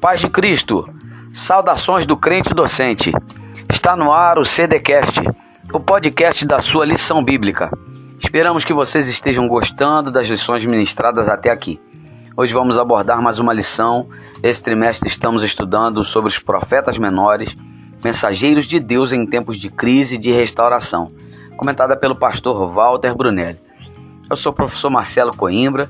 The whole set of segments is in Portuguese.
Paz de Cristo, saudações do crente docente. Está no ar o CDcast, o podcast da sua lição bíblica. Esperamos que vocês estejam gostando das lições ministradas até aqui. Hoje vamos abordar mais uma lição. Esse trimestre estamos estudando sobre os profetas menores, mensageiros de Deus em tempos de crise e de restauração, comentada pelo pastor Walter Brunelli. Eu sou o professor Marcelo Coimbra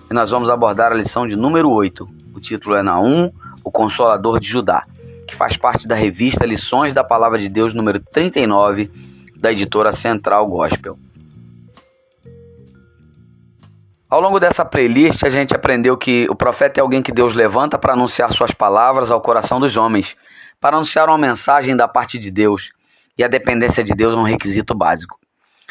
e nós vamos abordar a lição de número 8. O título é Naum, o Consolador de Judá, que faz parte da revista Lições da Palavra de Deus, número 39, da editora Central Gospel. Ao longo dessa playlist, a gente aprendeu que o profeta é alguém que Deus levanta para anunciar suas palavras ao coração dos homens, para anunciar uma mensagem da parte de Deus, e a dependência de Deus é um requisito básico.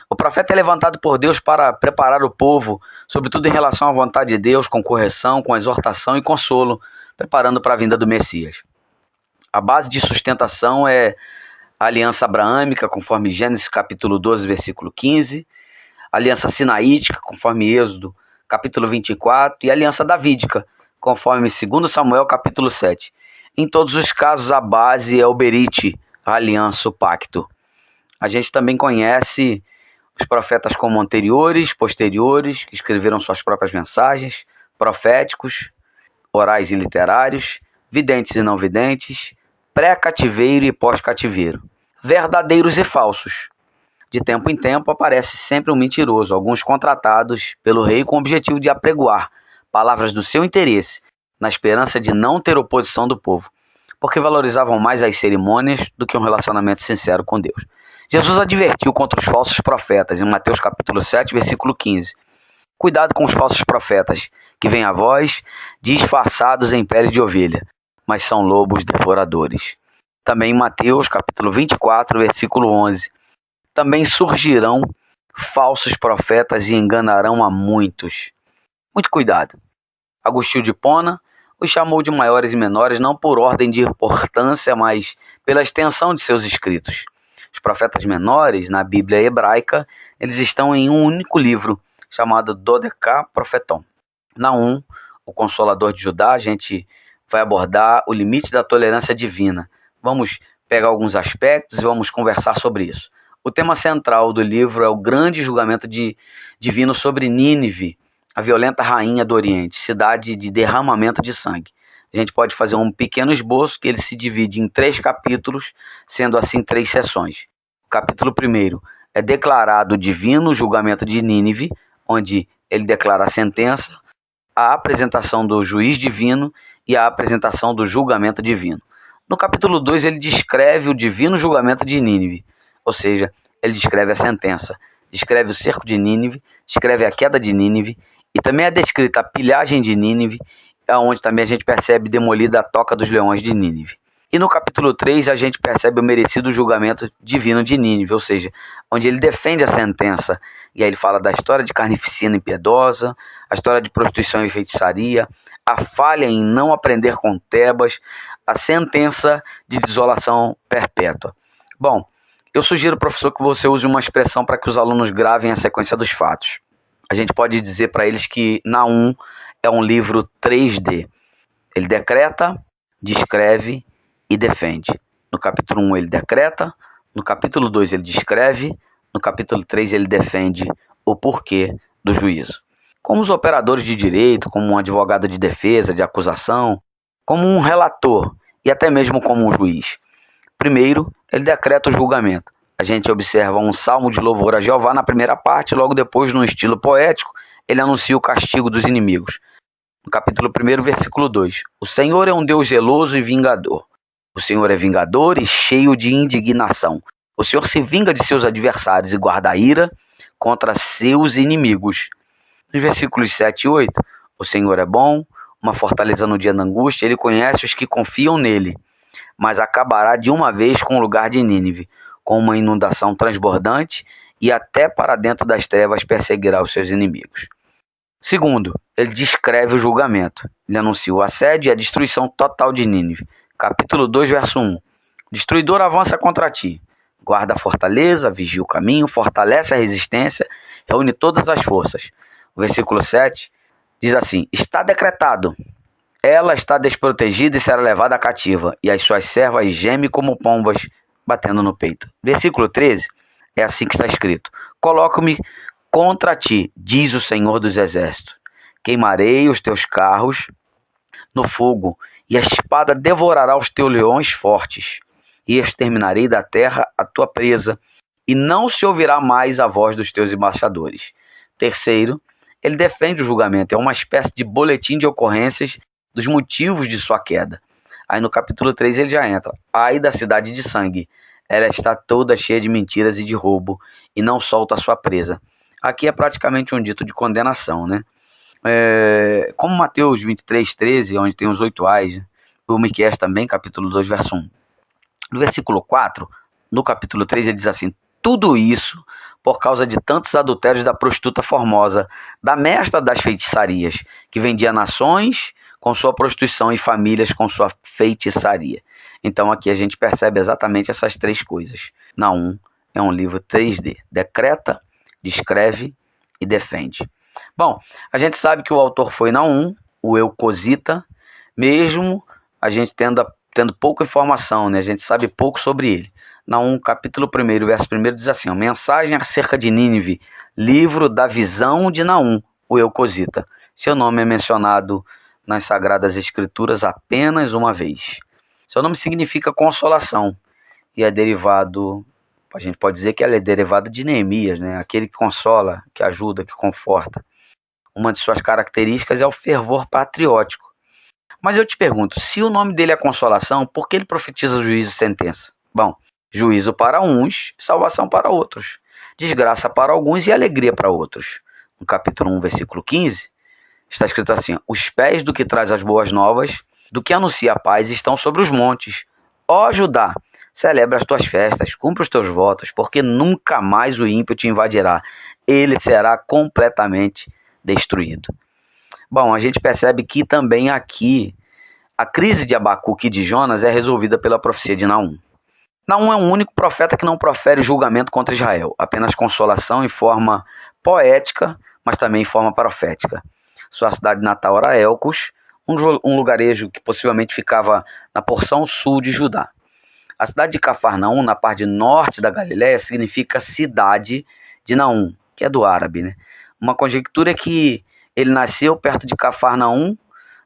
O profeta é levantado por Deus para preparar o povo, sobretudo em relação à vontade de Deus, com correção, com exortação e consolo, preparando para a vinda do Messias. A base de sustentação é a aliança abraâmica, conforme Gênesis capítulo 12, versículo 15, a aliança sinaítica, conforme Êxodo capítulo 24, e a aliança davídica, conforme 2 Samuel capítulo 7. Em todos os casos, a base é o berite, a aliança, o pacto. A gente também conhece os profetas como anteriores, posteriores, que escreveram suas próprias mensagens, proféticos, orais e literários, videntes e não videntes, pré-cativeiro e pós-cativeiro, verdadeiros e falsos. De tempo em tempo aparece sempre um mentiroso, alguns contratados pelo rei com o objetivo de apregoar palavras do seu interesse, na esperança de não ter oposição do povo, porque valorizavam mais as cerimônias do que um relacionamento sincero com Deus. Jesus advertiu contra os falsos profetas em Mateus capítulo 7, versículo 15. Cuidado com os falsos profetas, que vêm a vós disfarçados em pele de ovelha, mas são lobos devoradores. Também em Mateus capítulo 24, versículo 11. Também surgirão falsos profetas e enganarão a muitos. Muito cuidado. Agostinho de Hipona os chamou de maiores e menores não por ordem de importância, mas pela extensão de seus escritos. Os profetas menores, na Bíblia hebraica, eles estão em um único livro, chamado Dodeca-Profeton. Naum, o Consolador de Judá, a gente vai abordar o limite da tolerância divina. Vamos pegar alguns aspectos e vamos conversar sobre isso. O tema central do livro é o grande julgamento divino sobre Nínive, a violenta rainha do Oriente, cidade de derramamento de sangue. A gente pode fazer um pequeno esboço que ele se divide em 3 capítulos, sendo assim 3 sessões. O capítulo 1 é declarado o divino julgamento de Nínive, onde ele declara a sentença, a apresentação do juiz divino e a apresentação do julgamento divino. No capítulo 2 ele descreve o divino julgamento de Nínive, ou seja, ele descreve a sentença, descreve o cerco de Nínive, descreve a queda de Nínive e também é descrita a pilhagem de Nínive, onde também a gente percebe demolida a toca dos leões de Nínive. E no capítulo 3 a gente percebe o merecido julgamento divino de Nínive, ou seja, onde ele defende a sentença. E aí ele fala da história de carnificina impiedosa, a história de prostituição e feitiçaria, a falha em não aprender com Tebas, a sentença de desolação perpétua. Bom, eu sugiro, professor, que você use uma expressão para que os alunos gravem a sequência dos fatos. A gente pode dizer para eles que Naum é um livro 3D. Ele decreta, descreve e defende. No capítulo 1 ele decreta, no capítulo 2 ele descreve, no capítulo 3 ele defende o porquê do juízo. Como os operadores de direito, como um advogado de defesa, de acusação, como um relator e até mesmo como um juiz. Primeiro, ele decreta o julgamento. A gente observa um salmo de louvor a Jeová na primeira parte, logo depois, num estilo poético, ele anuncia o castigo dos inimigos. No capítulo 1, versículo 2. O Senhor é um Deus zeloso e vingador. O Senhor é vingador e cheio de indignação. O Senhor se vinga de seus adversários e guarda a ira contra seus inimigos. Nos versículos 7 e 8. O Senhor é bom, uma fortaleza no dia da angústia, ele conhece os que confiam nele, mas acabará de uma vez com o lugar de Nínive, com uma inundação transbordante e até para dentro das trevas perseguirá os seus inimigos. Segundo, ele descreve o julgamento. Ele anuncia o assédio e a destruição total de Nínive. Capítulo 2, verso 1. O destruidor avança contra ti. Guarda a fortaleza, vigia o caminho, fortalece a resistência, reúne todas as forças. O versículo 7 diz assim: está decretado. Ela está desprotegida e será levada cativa, e as suas servas gemem como pombas, batendo no peito. Versículo 13, é assim que está escrito: Coloco-me contra ti, diz o Senhor dos Exércitos. Queimarei os teus carros no fogo, e a espada devorará os teus leões fortes, e exterminarei da terra a tua presa, e não se ouvirá mais a voz dos teus embaixadores. Terceiro, ele defende o julgamento, é uma espécie de boletim de ocorrências dos motivos de sua queda. Aí no capítulo 3 ele já entra: ai da cidade de sangue, ela está toda cheia de mentiras e de roubo, e não solta a sua presa. Aqui é praticamente um dito de condenação, né? Como Mateus 23:13, onde tem os 8 ais, né? O Miqueias também, capítulo 2, verso 1. No versículo 4, no capítulo 3, ele diz assim: tudo isso por causa de tantos adultérios da prostituta Formosa, da mestra das feitiçarias, que vendia nações com sua prostituição e famílias com sua feitiçaria. Então aqui a gente percebe exatamente essas três coisas. Naum é um livro 3D, decreta, descreve e defende. Bom, a gente sabe que o autor foi Naum, o Eucosita, mesmo a gente tendo pouca informação, né? A gente sabe pouco sobre ele. Naum, capítulo 1, verso 1, diz assim: mensagem acerca de Nínive, livro da visão de Naum, o Eucosita. Seu nome é mencionado nas Sagradas Escrituras apenas uma vez. Seu nome significa consolação e é derivado, a gente pode dizer que ela é derivado de Neemias, né? Aquele que consola, que ajuda, que conforta. Uma de suas características é o fervor patriótico. Mas eu te pergunto, se o nome dele é consolação, por que ele profetiza juízo e sentença? Bom, juízo para uns, salvação para outros. Desgraça para alguns e alegria para outros. No capítulo 1, versículo 15, está escrito assim: os pés do que traz as boas novas, do que anuncia a paz, estão sobre os montes. Ó Judá, celebra as tuas festas, cumpre os teus votos, porque nunca mais o ímpio te invadirá. Ele será completamente destruído. Bom, a gente percebe que também aqui a crise de Abacuque e de Jonas é resolvida pela profecia de Naum. Naum é o único profeta que não profere julgamento contra Israel, apenas consolação em forma poética, mas também em forma profética. Sua cidade natal era Elcos, um lugarejo que possivelmente ficava na porção sul de Judá. A cidade de Cafarnaum, na parte norte da Galiléia, significa cidade de Naum, que é do árabe, né? Uma conjectura é que ele nasceu perto de Cafarnaum,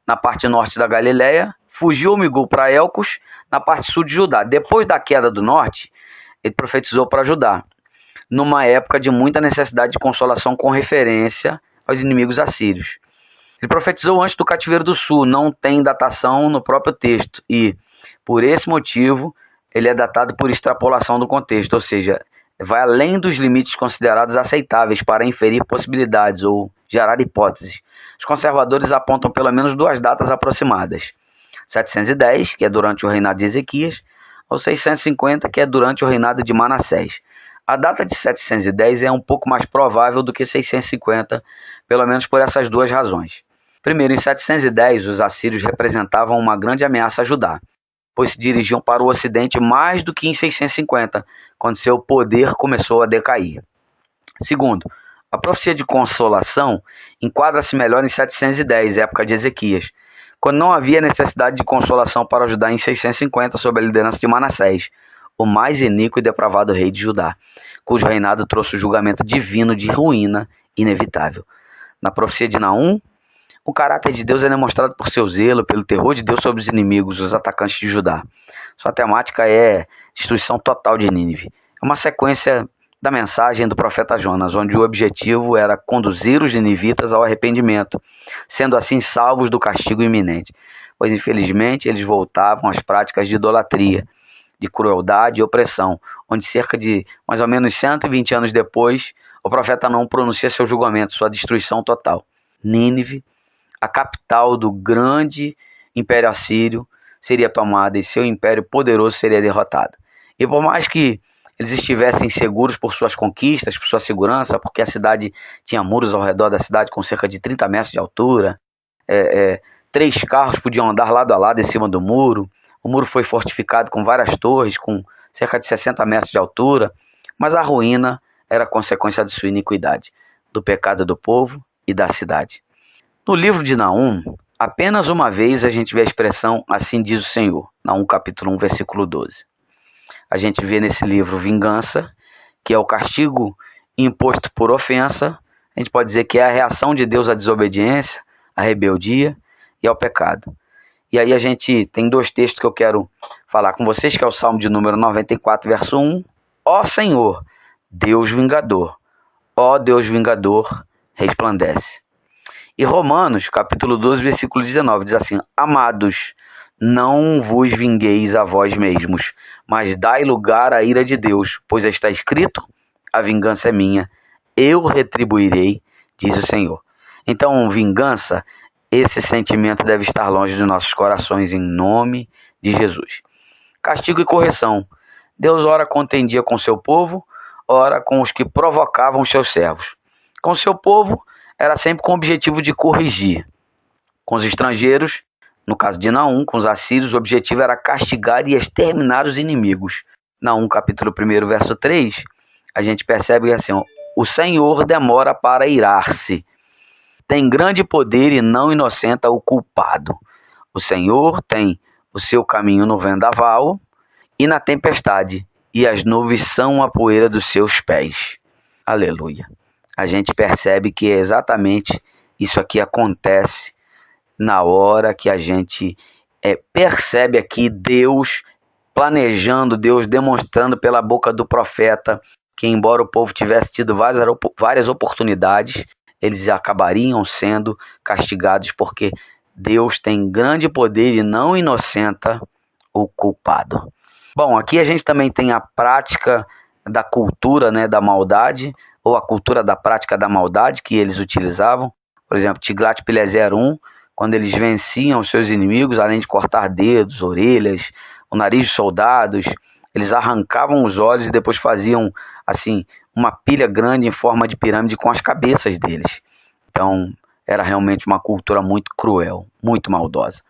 na parte norte da Galiléia, fugiu ou migrou para Elcos, na parte sul de Judá. Depois da queda do norte, ele profetizou para Judá, numa época de muita necessidade de consolação com referência aos inimigos assírios. Ele profetizou antes do cativeiro do sul, não tem datação no próprio texto, e, por esse motivo, ele é datado por extrapolação do contexto, ou seja, vai além dos limites considerados aceitáveis para inferir possibilidades ou gerar hipóteses. Os conservadores apontam pelo menos duas datas aproximadas: 710, que é durante o reinado de Ezequias, ou 650, que é durante o reinado de Manassés. A data de 710 é um pouco mais provável do que 650, pelo menos por essas duas razões. Primeiro, em 710, os assírios representavam uma grande ameaça a Judá, pois se dirigiam para o ocidente mais do que em 650, quando seu poder começou a decair. Segundo, a profecia de consolação enquadra-se melhor em 710, época de Ezequias, quando não havia necessidade de consolação para Judá em 650, sob a liderança de Manassés, o mais iníquo e depravado rei de Judá, cujo reinado trouxe o julgamento divino de ruína inevitável. Na profecia de Naum, o caráter de Deus é demonstrado por seu zelo, pelo terror de Deus sobre os inimigos, os atacantes de Judá. Sua temática é destruição total de Nínive. É uma sequência da mensagem do profeta Jonas, onde o objetivo era conduzir os ninivitas ao arrependimento, sendo assim salvos do castigo iminente, pois infelizmente eles voltavam às práticas de idolatria, de crueldade e opressão, onde cerca de mais ou menos 120 anos depois, o profeta não pronuncia seu julgamento, sua destruição total. Nínive, a capital do grande império assírio, seria tomada e seu império poderoso seria derrotado. E por mais que eles estivessem seguros por suas conquistas, por sua segurança, porque a cidade tinha muros ao redor da cidade com cerca de 30 metros de altura, 3 carros podiam andar lado a lado em cima do muro, o muro foi fortificado com várias torres, com cerca de 60 metros de altura, mas a ruína era consequência de sua iniquidade, do pecado do povo e da cidade. No livro de Naum, Apenas uma vez a gente vê a expressão "assim diz o Senhor", Naum capítulo 1, versículo 12. A gente vê nesse livro vingança, que é o castigo imposto por ofensa. A gente pode dizer que é a reação de Deus à desobediência, à rebeldia e ao pecado. E aí a gente tem 2 textos que eu quero falar com vocês, que é o Salmo de número 94, verso 1. Ó Senhor, Deus vingador, ó Deus vingador, resplandece. E Romanos, capítulo 12, versículo 19, diz assim: Amados, não vos vingueis a vós mesmos, mas dai lugar à ira de Deus, pois está escrito: a vingança é minha, eu retribuirei, diz o Senhor. Então, vingança, esse sentimento deve estar longe de nossos corações, em nome de Jesus. Castigo e correção. Deus ora contendia com seu povo, ora com os que provocavam os seus servos. Com seu povo, era sempre com o objetivo de corrigir. Com os estrangeiros, no caso de Naum, com os assírios, o objetivo era castigar e exterminar os inimigos. Naum, capítulo 1, verso 3, a gente percebe assim: o Senhor demora para irar-se, tem grande poder e não inocenta o culpado. O Senhor tem o seu caminho no vendaval e na tempestade, e as nuvens são a poeira dos seus pés. Aleluia. A gente percebe que exatamente isso aqui acontece na hora que a gente percebe aqui Deus planejando, Deus demonstrando pela boca do profeta que, embora o povo tivesse tido várias oportunidades, eles acabariam sendo castigados, porque Deus tem grande poder e não inocenta o culpado. Bom, aqui a gente também tem a prática da cultura, né, da maldade, ou a cultura da prática da maldade que eles utilizavam. Por exemplo, Tiglat-Pileser I, quando eles venciam os seus inimigos, além de cortar dedos, orelhas, o nariz de soldados, eles arrancavam os olhos e depois faziam assim uma pilha grande em forma de pirâmide com as cabeças deles. Então, era realmente uma cultura muito cruel, muito maldosa.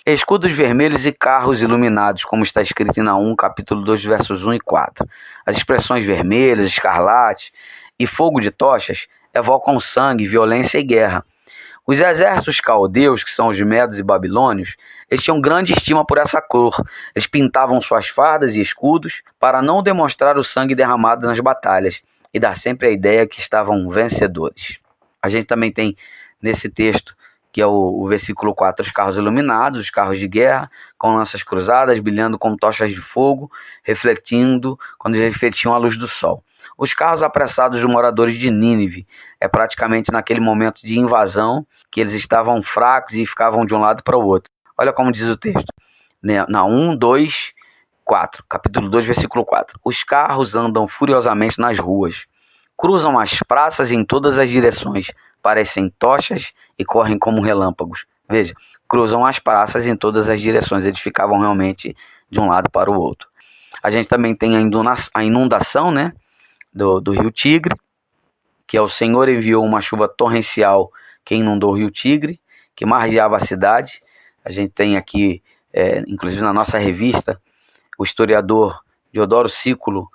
Escudos vermelhos e carros iluminados, como está escrito em Naum, capítulo 2, versos 1 e 4. As expressões vermelhas, escarlate e fogo de tochas evocam sangue, violência e guerra. Os exércitos caldeus, que são os medos e babilônios, eles tinham grande estima por essa cor. Eles pintavam suas fardas e escudos para não demonstrar o sangue derramado nas batalhas e dar sempre a ideia que estavam vencedores. A gente também tem nesse texto, que é o versículo 4, os carros iluminados, os carros de guerra, com lanças cruzadas, brilhando como tochas de fogo, quando refletiam a luz do sol. Os carros apressados dos moradores de Nínive, é praticamente naquele momento de invasão, que eles estavam fracos e ficavam de um lado para o outro. Olha como diz o texto, Naum 2, 4, capítulo 2, versículo 4. Os carros andam furiosamente nas ruas, cruzam as praças em todas as direções, parecem tochas e correm como relâmpagos. Veja, cruzam as praças em todas as direções, eles ficavam realmente de um lado para o outro. A gente também tem a inundação, né, do rio Tigre, que é o Senhor enviou uma chuva torrencial que inundou o rio Tigre, que margeava a cidade. A gente tem aqui, inclusive na nossa revista, o historiador Diodoro Sículo,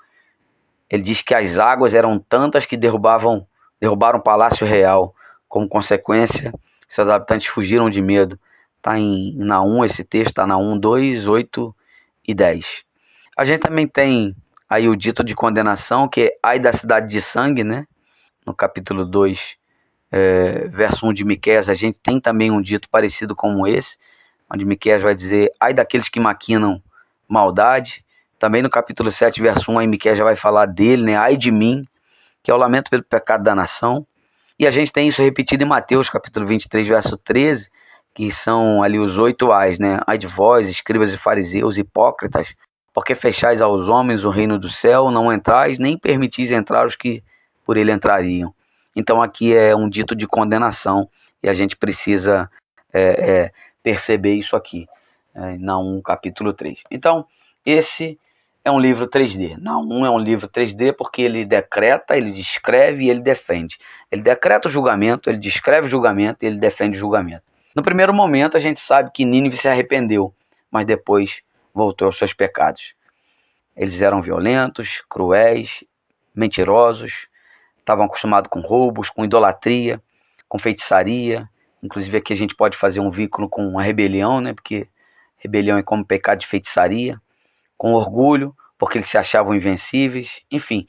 ele diz que as águas eram tantas que derrubaram o Palácio Real. Como consequência, seus habitantes fugiram de medo. Está em Naum esse texto, está Naum 2, 8 e 10. A gente também tem aí o dito de condenação, que é ai da cidade de sangue, né? No capítulo 2, verso 1 de Miqueias, a gente tem também um dito parecido com esse, onde Miqueias vai dizer ai daqueles que maquinam maldade. Também no capítulo 7, verso 1, aí Miqueias já vai falar dele, né? Ai de mim, que é o lamento pelo pecado da nação. E a gente tem isso repetido em Mateus, capítulo 23, verso 13, que são ali os 8 ais, né? Ai de vós, escribas e fariseus, hipócritas, porque fechais aos homens o reino do céu, não entrais, nem permitis entrar os que por ele entrariam. Então aqui é um dito de condenação, e a gente precisa perceber isso aqui, Naum capítulo 3. Então, esse é um livro 3D. Naum é um livro 3D porque ele decreta, ele descreve e ele defende. Ele decreta o julgamento, ele descreve o julgamento e ele defende o julgamento. No primeiro momento a gente sabe que Nínive se arrependeu, mas depois voltou aos seus pecados. Eles eram violentos, cruéis, mentirosos, estavam acostumados com roubos, com idolatria, com feitiçaria Inclusive aqui a gente pode fazer um vínculo com a rebelião, né? Porque rebelião é como pecado de feitiçaria, com orgulho, porque eles se achavam invencíveis. Enfim,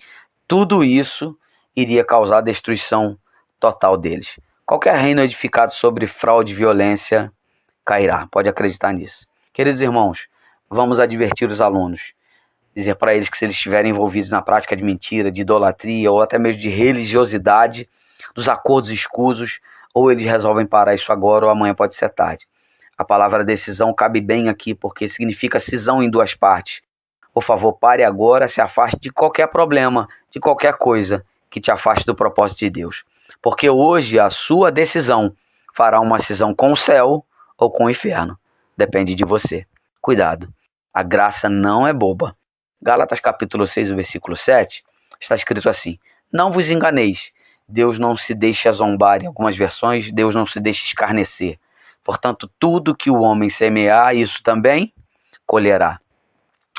tudo isso iria causar a destruição total deles. Qualquer reino edificado sobre fraude e violência cairá, pode acreditar nisso. Queridos irmãos, vamos advertir os alunos, dizer para eles que se eles estiverem envolvidos na prática de mentira, de idolatria ou até mesmo de religiosidade, dos acordos escusos, ou eles resolvem parar isso agora ou amanhã pode ser tarde. A palavra decisão cabe bem aqui porque significa cisão em duas partes. Por favor, pare agora, se afaste de qualquer problema, de qualquer coisa que te afaste do propósito de Deus. Porque hoje a sua decisão fará uma cisão com o céu ou com o inferno. Depende de você. Cuidado, a graça não é boba. Gálatas capítulo 6, versículo 7, está escrito assim: não vos enganeis, Deus não se deixa zombar, em algumas versões, Deus não se deixa escarnecer. Portanto, tudo que o homem semear, isso também colherá.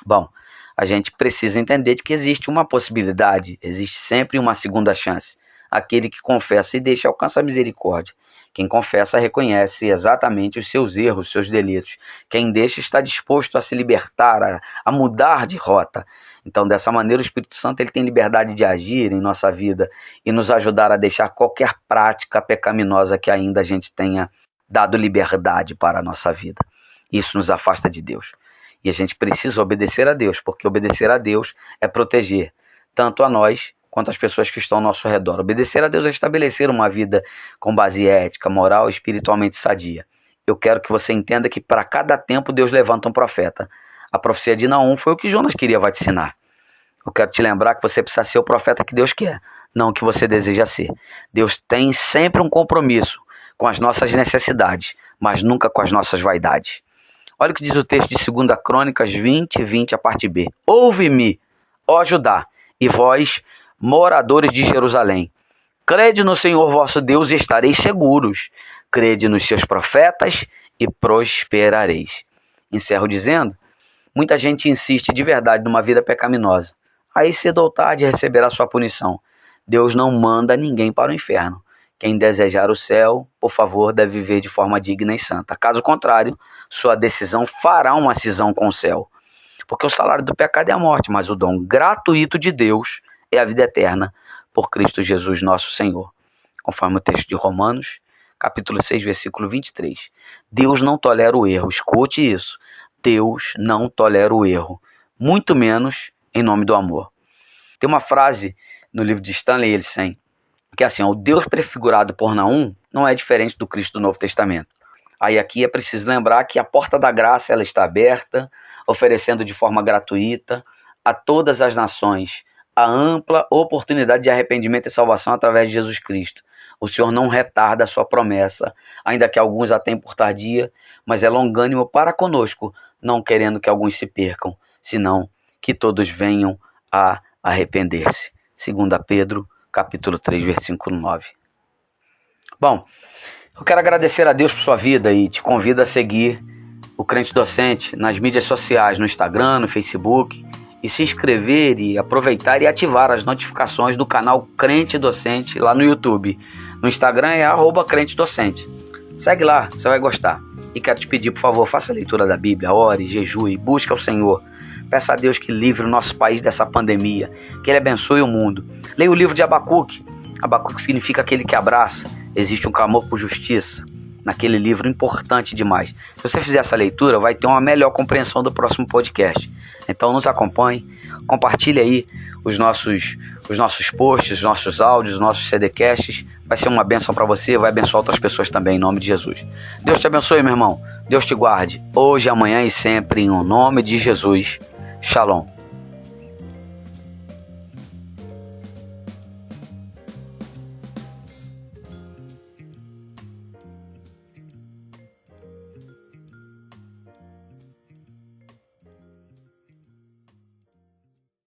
Bom, a gente precisa entender de que existe uma possibilidade, existe sempre uma segunda chance. Aquele que confessa e deixa alcança a misericórdia. Quem confessa reconhece exatamente os seus erros, os seus delitos. Quem deixa está disposto a se libertar, a mudar de rota. Então, dessa maneira, o Espírito Santo ele tem liberdade de agir em nossa vida e nos ajudar a deixar qualquer prática pecaminosa que ainda a gente tenha dado liberdade para a nossa vida. Isso nos afasta de Deus. E a gente precisa obedecer a Deus, porque obedecer a Deus é proteger tanto a nós quanto as pessoas que estão ao nosso redor. Obedecer a Deus é estabelecer uma vida com base ética, moral e espiritualmente sadia. Eu quero que você entenda que para cada tempo Deus levanta um profeta. A profecia de Naum foi o que Jonas queria vaticinar. Eu quero te lembrar que você precisa ser o profeta que Deus quer, não o que você deseja ser. Deus tem sempre um compromisso com as nossas necessidades, mas nunca com as nossas vaidades. Olha o que diz o texto de 2 Crônicas 20, a parte B. Ouve-me, ó Judá, e vós, moradores de Jerusalém. Crede no Senhor vosso Deus e estareis seguros. Crede nos seus profetas e prosperareis. Encerro dizendo, muita gente insiste de verdade numa vida pecaminosa. Aí cedo ou tarde receberá sua punição. Deus não manda ninguém para o inferno. Quem desejar o céu, por favor, deve viver de forma digna e santa. Caso contrário, sua decisão fará uma cisão com o céu. Porque o salário do pecado é a morte, mas o dom gratuito de Deus é a vida eterna por Cristo Jesus nosso Senhor. Conforme o texto de Romanos, capítulo 6, versículo 23. Deus não tolera o erro. Escute isso. Deus não tolera o erro. Muito menos em nome do amor. Tem uma frase no livro de Stanley Ellison, que é assim, o Deus prefigurado por Naum não é diferente do Cristo do Novo Testamento. Aí aqui é preciso lembrar que a porta da graça ela está aberta, oferecendo de forma gratuita a todas as nações a ampla oportunidade de arrependimento e salvação através de Jesus Cristo. O Senhor não retarda a sua promessa, ainda que alguns a tenham por tardia, mas é longânimo para conosco, não querendo que alguns se percam, senão que todos venham a arrepender-se. 2 Pedro, capítulo 3, versículo 9. Bom, eu quero agradecer a Deus por sua vida e te convido a seguir o Crente Docente nas mídias sociais, no Instagram, no Facebook, e se inscrever e aproveitar e ativar as notificações do canal Crente Docente lá no YouTube. No Instagram é @Crente Docente. Segue lá, você vai gostar. E quero te pedir, por favor, faça a leitura da Bíblia, ore, jejue, busque ao Senhor. Peça a Deus que livre o nosso país dessa pandemia, que Ele abençoe o mundo. Leia o livro de Abacuque. Abacuque significa aquele que abraça. Existe um clamor por justiça naquele livro importante demais. Se você fizer essa leitura, vai ter uma melhor compreensão do próximo podcast. Então nos acompanhe, compartilhe aí os nossos posts, os nossos áudios, os nossos CDcasts. Vai ser uma bênção para você, vai abençoar outras pessoas também, em nome de Jesus. Deus te abençoe, meu irmão. Deus te guarde, hoje, amanhã e sempre, em nome de Jesus. Shalom.